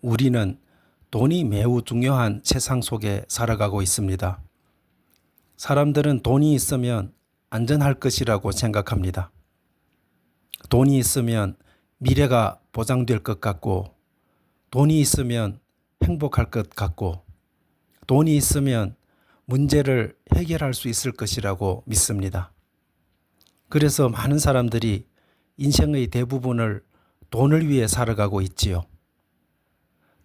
우리는 돈이 매우 중요한 세상 속에 살아가고 있습니다. 사람들은 돈이 있으면 안전할 것이라고 생각합니다. 돈이 있으면 미래가 보장될 것 같고, 돈이 있으면 행복할 것 같고, 돈이 있으면 문제를 해결할 수 있을 것이라고 믿습니다. 그래서 많은 사람들이 인생의 대부분을 돈을 위해 살아가고 있지요.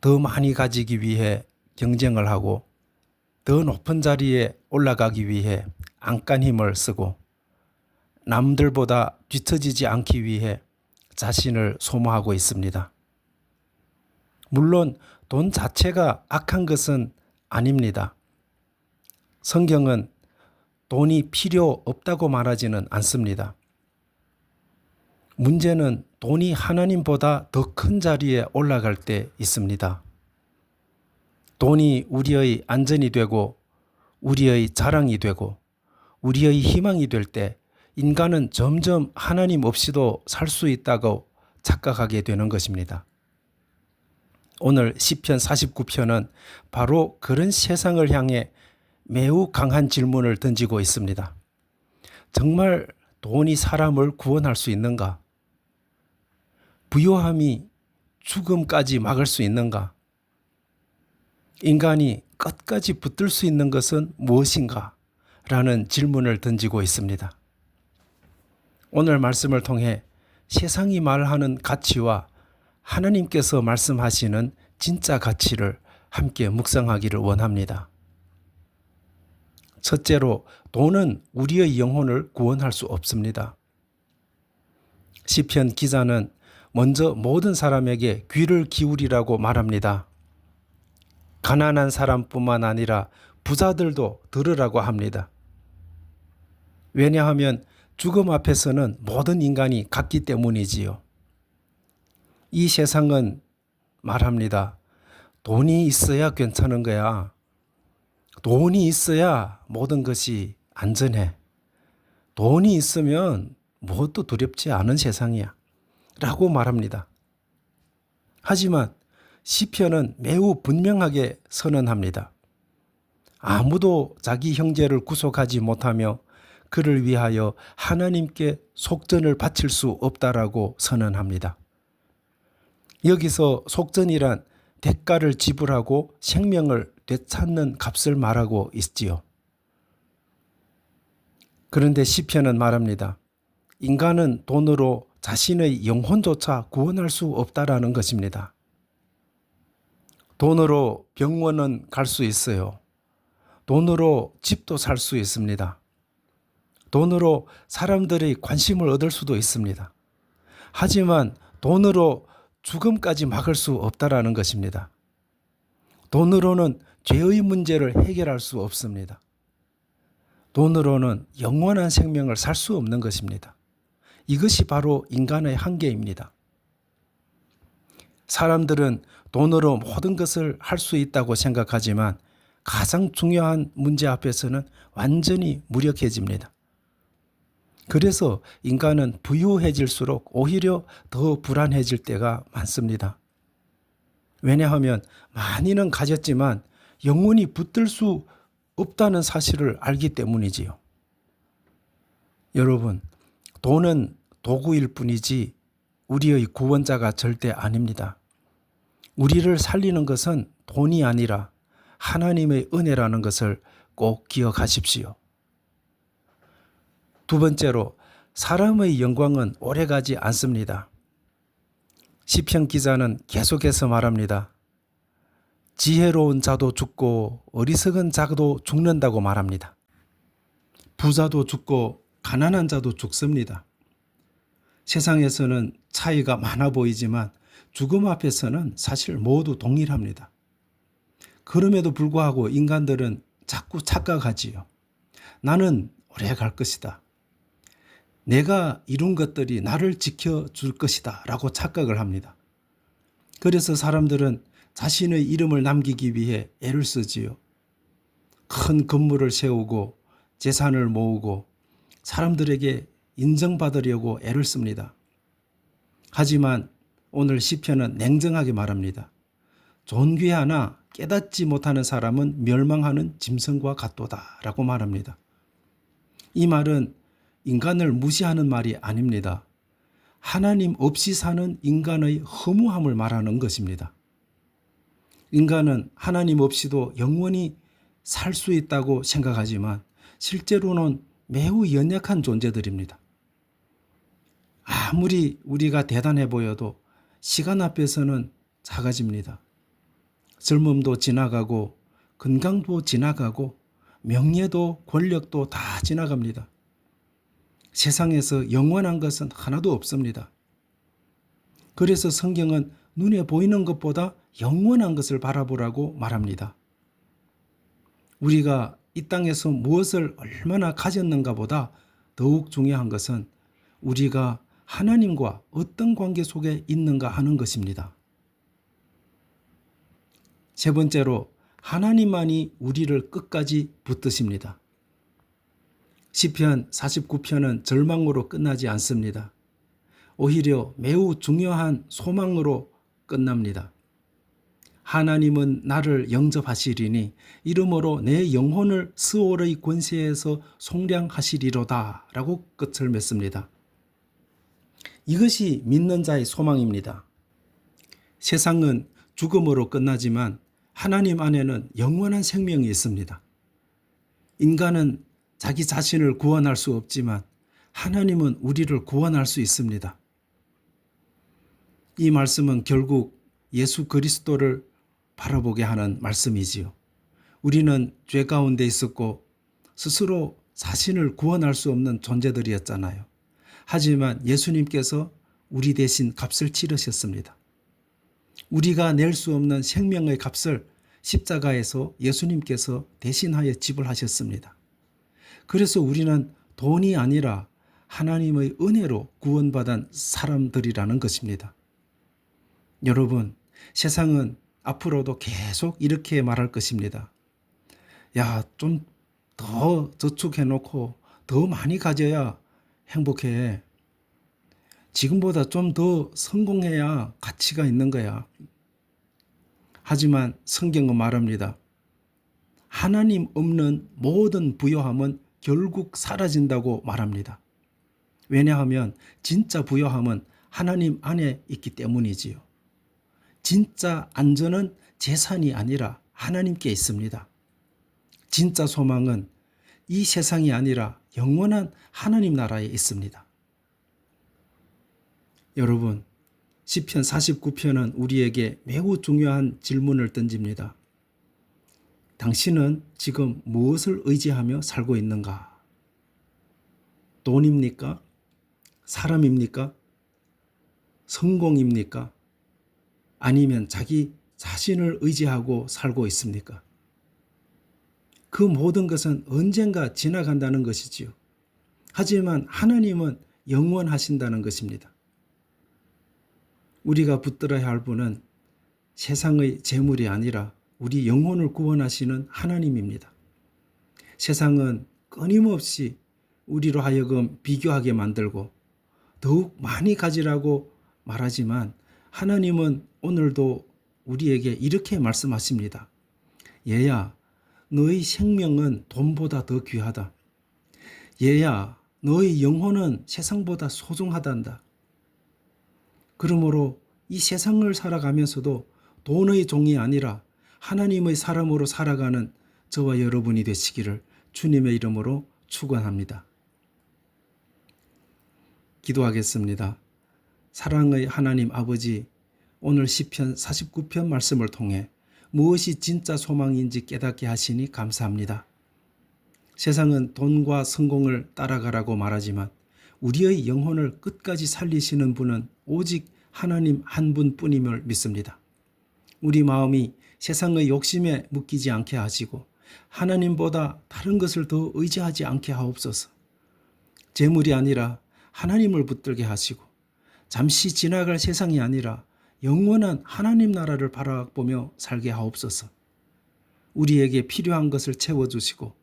더 많이 가지기 위해 경쟁을 하고, 더 높은 자리에 올라가기 위해 안간 힘을 쓰고, 남들보다 뒤처지지 않기 위해 자신을 소모하고 있습니다. 물론 돈 자체가 악한 것은 아닙니다. 성경은 돈이 필요 없다고 말하지는 않습니다. 문제는 돈이 하나님보다 더 큰 자리에 올라갈 때 있습니다. 돈이 우리의 안전이 되고, 우리의 자랑이 되고, 우리의 희망이 될 때 인간은 점점 하나님 없이도 살 수 있다고 착각하게 되는 것입니다. 오늘 시편 49편은 바로 그런 세상을 향해 매우 강한 질문을 던지고 있습니다. 정말 돈이 사람을 구원할 수 있는가? 부요함이 죽음까지 막을 수 있는가? 인간이 끝까지 붙들 수 있는 것은 무엇인가? 라는 질문을 던지고 있습니다. 오늘 말씀을 통해 세상이 말하는 가치와 하나님께서 말씀하시는 진짜 가치를 함께 묵상하기를 원합니다. 첫째로, 돈은 우리의 영혼을 구원할 수 없습니다. 시편 기자는 먼저 모든 사람에게 귀를 기울이라고 말합니다. 가난한 사람뿐만 아니라 부자들도 들으라고 합니다. 왜냐하면 죽음 앞에서는 모든 인간이 같기 때문이지요. 이 세상은 말합니다. 돈이 있어야 괜찮은 거야. 돈이 있어야 모든 것이 안전해. 돈이 있으면 무엇도 두렵지 않은 세상이야. 라고 말합니다. 하지만 시편은 매우 분명하게 선언합니다. 아무도 자기 형제를 구속하지 못하며 그를 위하여 하나님께 속전을 바칠 수 없다라고 선언합니다. 여기서 속전이란 대가를 지불하고 생명을 되찾는 값을 말하고 있지요. 그런데 시편은 말합니다. 인간은 돈으로 자신의 영혼조차 구원할 수 없다라는 것입니다. 돈으로 병원은 갈 수 있어요. 돈으로 집도 살 수 있습니다. 돈으로 사람들의 관심을 얻을 수도 있습니다. 하지만 돈으로 죽음까지 막을 수 없다라는 것입니다. 돈으로는 죄의 문제를 해결할 수 없습니다. 돈으로는 영원한 생명을 살 수 없는 것입니다. 이것이 바로 인간의 한계입니다. 사람들은 돈으로 모든 것을 할 수 있다고 생각하지만 가장 중요한 문제 앞에서는 완전히 무력해집니다. 그래서 인간은 부유해질수록 오히려 더 불안해질 때가 많습니다. 왜냐하면 많이는 가졌지만 영원히 붙들 수 없다는 사실을 알기 때문이지요. 여러분, 돈은 도구일 뿐이지 우리의 구원자가 절대 아닙니다. 우리를 살리는 것은 돈이 아니라 하나님의 은혜라는 것을 꼭 기억하십시오. 두 번째로, 사람의 영광은 오래가지 않습니다. 시편 기자는 계속해서 말합니다. 지혜로운 자도 죽고 어리석은 자도 죽는다고 말합니다. 부자도 죽고 가난한 자도 죽습니다. 세상에서는 차이가 많아 보이지만 죽음 앞에서는 사실 모두 동일합니다. 그럼에도 불구하고 인간들은 자꾸 착각하지요. 나는 오래 갈 것이다. 내가 이룬 것들이 나를 지켜줄 것이다 라고 착각을 합니다. 그래서 사람들은 자신의 이름을 남기기 위해 애를 쓰지요. 큰 건물을 세우고 재산을 모으고 사람들에게 인정받으려고 애를 씁니다. 하지만 오늘 시편은 냉정하게 말합니다. 존귀하나 깨닫지 못하는 사람은 멸망하는 짐승과 같도다 라고 말합니다. 이 말은 인간을 무시하는 말이 아닙니다. 하나님 없이 사는 인간의 허무함을 말하는 것입니다. 인간은 하나님 없이도 영원히 살 수 있다고 생각하지만 실제로는 매우 연약한 존재들입니다. 아무리 우리가 대단해 보여도 시간 앞에서는 작아집니다. 젊음도 지나가고 건강도 지나가고 명예도 권력도 다 지나갑니다. 세상에서 영원한 것은 하나도 없습니다. 그래서 성경은 눈에 보이는 것보다 영원한 것을 바라보라고 말합니다. 우리가 이 땅에서 무엇을 얼마나 가졌는가 보다 더욱 중요한 것은 우리가 하나님과 어떤 관계 속에 있는가 하는 것입니다. 세 번째로 하나님만이 우리를 끝까지 붙드십니다. 시편 49편은 절망으로 끝나지 않습니다. 오히려 매우 중요한 소망으로 끝납니다. 하나님은 나를 영접하시리니 이러므로 내 영혼을 스올의 권세에서 속량하시리로다 라고 끝을 맺습니다. 이것이 믿는 자의 소망입니다. 세상은 죽음으로 끝나지만 하나님 안에는 영원한 생명이 있습니다. 인간은 자기 자신을 구원할 수 없지만 하나님은 우리를 구원할 수 있습니다. 이 말씀은 결국 예수 그리스도를 바라보게 하는 말씀이지요. 우리는 죄 가운데 있었고 스스로 자신을 구원할 수 없는 존재들이었잖아요. 하지만 예수님께서 우리 대신 값을 치르셨습니다. 우리가 낼 수 없는 생명의 값을 십자가에서 예수님께서 대신하여 지불하셨습니다. 그래서 우리는 돈이 아니라 하나님의 은혜로 구원받은 사람들이라는 것입니다. 여러분, 세상은 앞으로도 계속 이렇게 말할 것입니다. 야, 좀 더 저축해놓고 더 많이 가져야 행복해. 지금보다 좀 더 성공해야 가치가 있는 거야. 하지만 성경은 말합니다. 하나님 없는 모든 부요함은 결국 사라진다고 말합니다. 왜냐하면 진짜 부요함은 하나님 안에 있기 때문이지요. 진짜 안전은 재산이 아니라 하나님께 있습니다. 진짜 소망은 이 세상이 아니라 영원한 하나님 나라에 있습니다. 여러분, 시편 49편은 우리에게 매우 중요한 질문을 던집니다. 당신은 지금 무엇을 의지하며 살고 있는가? 돈입니까? 사람입니까? 성공입니까? 아니면 자기 자신을 의지하고 살고 있습니까? 그 모든 것은 언젠가 지나간다는 것이지요. 하지만 하나님은 영원하신다는 것입니다. 우리가 붙들어야 할 분은 세상의 재물이 아니라 우리 영혼을 구원하시는 하나님입니다. 세상은 끊임없이 우리로 하여금 비교하게 만들고 더욱 많이 가지라고 말하지만 하나님은 오늘도 우리에게 이렇게 말씀하십니다. 얘야, 너의 생명은 돈보다 더 귀하다. 얘야, 너의 영혼은 세상보다 소중하단다. 그러므로 이 세상을 살아가면서도 돈의 종이 아니라 하나님의 사람으로 살아가는 저와 여러분이 되시기를 주님의 이름으로 축원합니다. 기도하겠습니다. 사랑의 하나님 아버지, 오늘 시편 49편 말씀을 통해 무엇이 진짜 소망인지 깨닫게 하시니 감사합니다. 세상은 돈과 성공을 따라가라고 말하지만 우리의 영혼을 끝까지 살리시는 분은 오직 하나님 한 분뿐임을 믿습니다. 우리 마음이 세상의 욕심에 묶이지 않게 하시고 하나님보다 다른 것을 더 의지하지 않게 하옵소서. 재물이 아니라 하나님을 붙들게 하시고 잠시 지나갈 세상이 아니라 영원한 하나님 나라를 바라보며 살게 하옵소서. 우리에게 필요한 것을 채워주시고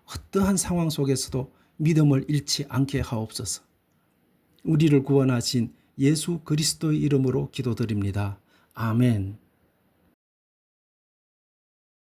어떠한 상황 속에서도 믿음을 잃지 않게 하옵소서. 우리를 구원하신 예수 그리스도의 이름으로 기도드립니다. 아멘.